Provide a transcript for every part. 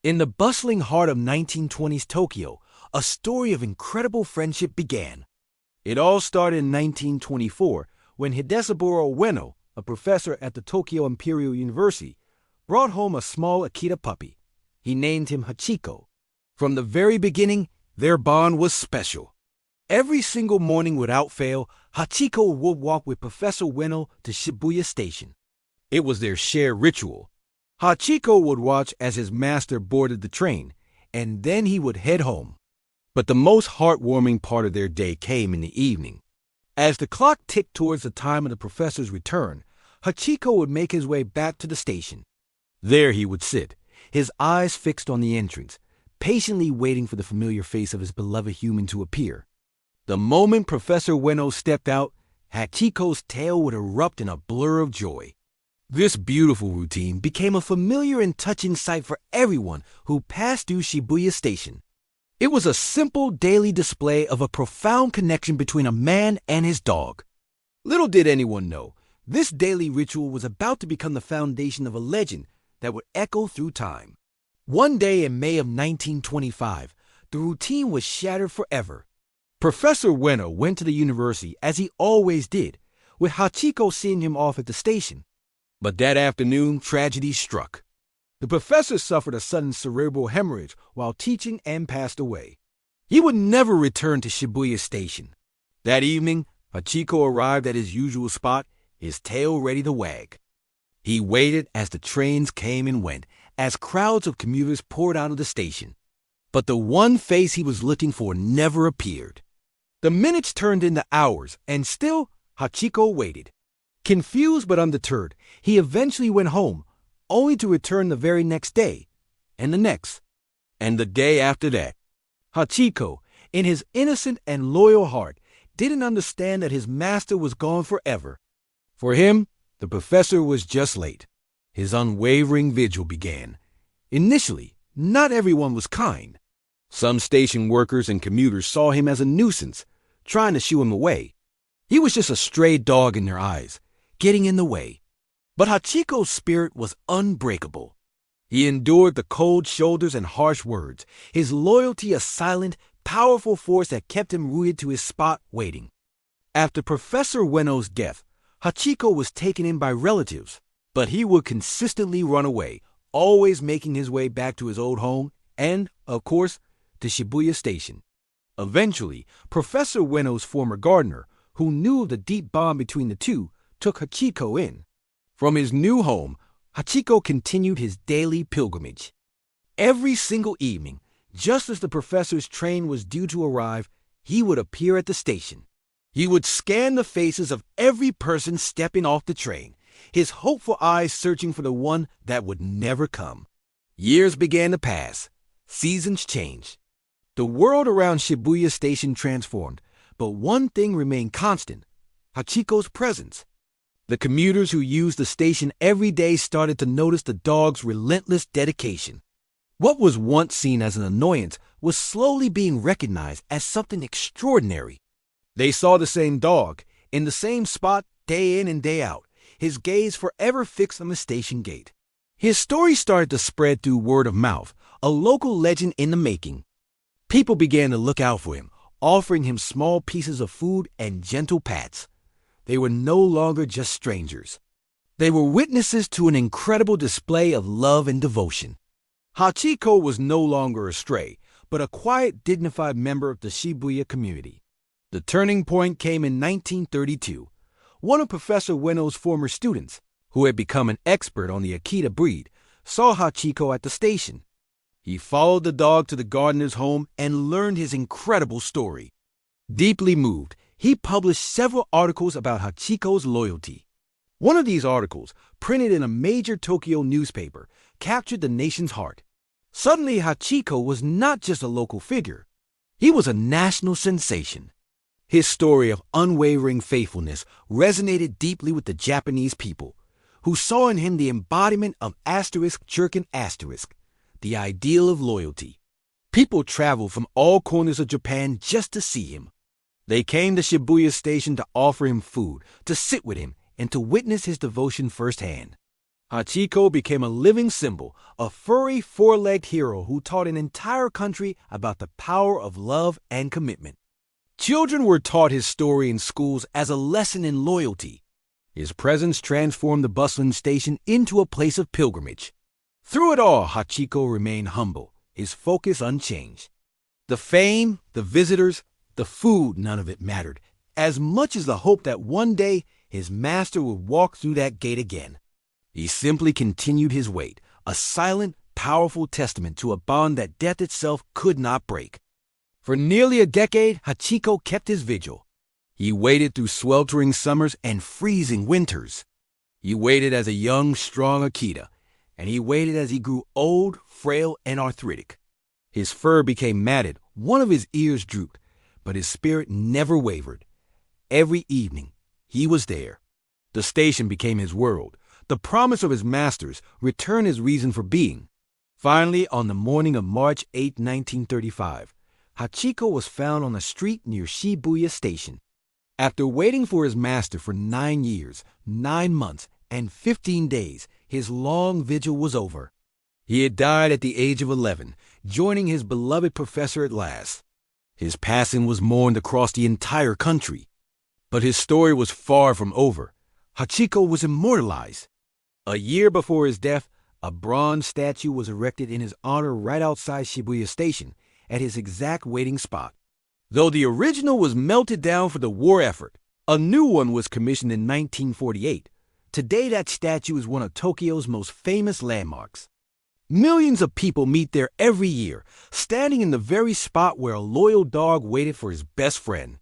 In the bustling heart of 1920s Tokyo, a story of incredible friendship began. It all started in 1924 when Hidesaburō Ueno, a professor at the Tokyo Imperial University, brought home a small Akita puppy. He named him Hachikō. From the very beginning, their bond was special. Every single morning without fail, Hachikō would walk with Professor Ueno to Shibuya Station. It was their shared ritual. Hachikō would watch as his master boarded the train, and then he would head home. But the most heartwarming part of their day came in the evening. As the clock ticked towards the time of the professor's return, Hachikō would make his way back to the station. There he would sit, his eyes fixed on the entrance, patiently waiting for the familiar face of his beloved human to appear. The moment Professor Ueno stepped out, Hachiko's tail would erupt in a blur of joy. This beautiful routine became a familiar and touching sight for everyone who passed through Shibuya Station. It was a simple daily display of a profound connection between a man and his dog. Little did anyone know, this daily ritual was about to become the foundation of a legend that would echo through time. One day in May of 1925, the routine was shattered forever. Professor Ueno went to the university as he always did, with Hachikō seeing him off at the station. But that afternoon, tragedy struck. The professor suffered a sudden cerebral hemorrhage while teaching and passed away. He would never return to Shibuya Station. That evening, Hachikō arrived at his usual spot, his tail ready to wag. He waited as the trains came and went, as crowds of commuters poured out of the station. But the one face he was looking for never appeared. The minutes turned into hours, and still Hachikō waited. Confused but undeterred, he eventually went home, only to return the very next day, and the next, and the day after that. Hachikō, in his innocent and loyal heart, didn't understand that his master was gone forever. For him, the professor was just late. His unwavering vigil began. Initially, not everyone was kind. Some station workers and commuters saw him as a nuisance, trying to shoo him away. He was just a stray dog in their eyes, getting in the way. But Hachiko's spirit was unbreakable. He endured the cold shoulders and harsh words, his loyalty a silent, powerful force that kept him rooted to his spot waiting. After Professor Ueno's death, Hachikō was taken in by relatives, but he would consistently run away, always making his way back to his old home and, of course, to Shibuya Station. Eventually, Professor Ueno's former gardener, who knew of the deep bond between the two, took Hachikō in. From his new home, Hachikō continued his daily pilgrimage. Every single evening, just as the professor's train was due to arrive, he would appear at the station. He would scan the faces of every person stepping off the train, his hopeful eyes searching for the one that would never come. Years began to pass. Seasons changed. The world around Shibuya Station transformed, but one thing remained constant: Hachiko's presence. The commuters who used the station every day started to notice the dog's relentless dedication. What was once seen as an annoyance was slowly being recognized as something extraordinary. They saw the same dog, in the same spot, day in and day out, his gaze forever fixed on the station gate. His story started to spread through word of mouth, a local legend in the making. People began to look out for him, offering him small pieces of food and gentle pats. They were no longer just strangers. They were witnesses to an incredible display of love and devotion. Hachikō was no longer a stray, but a quiet, dignified member of the Shibuya community. The turning point came in 1932. One of Professor Ueno's former students, who had become an expert on the Akita breed, saw Hachikō at the station. He followed the dog to the gardener's home and learned his incredible story. Deeply moved, he published several articles about Hachiko's loyalty. One of these articles, printed in a major Tokyo newspaper, captured the nation's heart. Suddenly, Hachikō was not just a local figure. He was a national sensation. His story of unwavering faithfulness resonated deeply with the Japanese people, who saw in him the embodiment of ***, the ideal of loyalty. People traveled from all corners of Japan just to see him. They came to Shibuya Station to offer him food, to sit with him, and to witness his devotion firsthand. Hachikō became a living symbol, a furry, four-legged hero who taught an entire country about the power of love and commitment. Children were taught his story in schools as a lesson in loyalty. His presence transformed the bustling station into a place of pilgrimage. Through it all, Hachikō remained humble, his focus unchanged. The fame, the visitors, the food, none of it mattered, as much as the hope that one day his master would walk through that gate again. He simply continued his wait, a silent, powerful testament to a bond that death itself could not break. For nearly a decade, Hachikō kept his vigil. He waited through sweltering summers and freezing winters. He waited as a young, strong Akita, and he waited as he grew old, frail, and arthritic. His fur became matted, one of his ears drooped, but his spirit never wavered. Every evening, he was there. The station became his world. The promise of his masters returned his reason for being. Finally, on the morning of March 8, 1935, Hachikō was found on a street near Shibuya Station. After waiting for his master for 9 years, 9 months, and 15 days, his long vigil was over. He had died at the age of 11, joining his beloved professor at last. His passing was mourned across the entire country. But his story was far from over. Hachikō was immortalized. A year before his death, a bronze statue was erected in his honor right outside Shibuya Station, at his exact waiting spot. Though the original was melted down for the war effort, a new one was commissioned in 1948. Today, that statue is one of Tokyo's most famous landmarks. Millions of people meet there every year, standing in the very spot where a loyal dog waited for his best friend.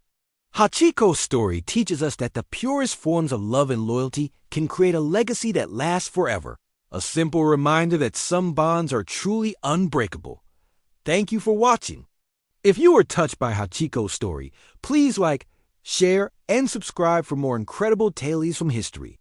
Hachiko's story teaches us that the purest forms of love and loyalty can create a legacy that lasts forever. A simple reminder that some bonds are truly unbreakable. Thank you for watching. If you were touched by Hachiko's story, please like, share, and subscribe for more incredible tales from history.